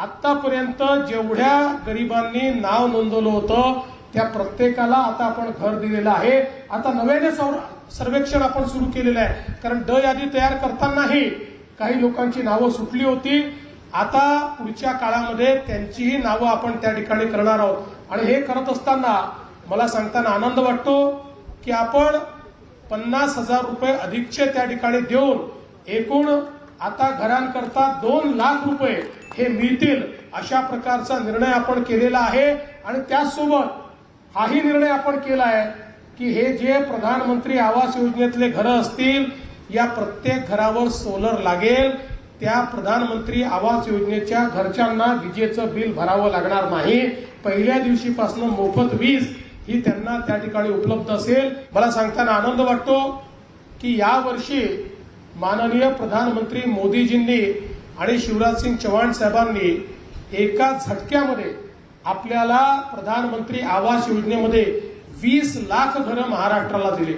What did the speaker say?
आतापर्यंत जेवढ्या गरिबांनी नाव नोंदवलं होतं त्या प्रत्येकाला आता आपण घर दिलेलं आहे। आता नव्याने सर्वेक्षण आपण सुरू केलेलं आहे, कारण ड यादी तयार करतानाही काही लोकांची नावं सुटली होती। आता पुढच्या काळामध्ये त्यांचीही नावं आपण त्या ठिकाणी करणार आहोत आणि हे करत असताना मला सांगताना आनंद वाटतो की आपण 50,000 रुपये अधिकचे त्या ठिकाणी देऊन एकूण आता घरांकरता 2 लाख रुपये हे मिळतील अशा प्रकारचा निर्णय आपण केलेला आहे। आणि त्याचसोबत हाही निर्णय आपण केला आहे की हे जे प्रधानमंत्री आवास योजनेतले घरं असतील या प्रत्येक घरावर सोलर लागेल। त्या प्रधानमंत्री आवास योजनेच्या घरच्यांना विजेचं बिल भरावं लागणार नाही। पहिल्या दिवशीपासून मोफत वीज ही त्यांना त्या ठिकाणी उपलब्ध असेल। मला सांगताना आनंद वाटतो की यावर्षी माननीय प्रधानमंत्री मोदीजींनी आणि शिवराजसिंग चौहान साहेबांनी एका झटक्यामध्ये आपल्याला प्रधानमंत्री आवास योजनेमध्ये 20 लाख घरं महाराष्ट्राला दिले।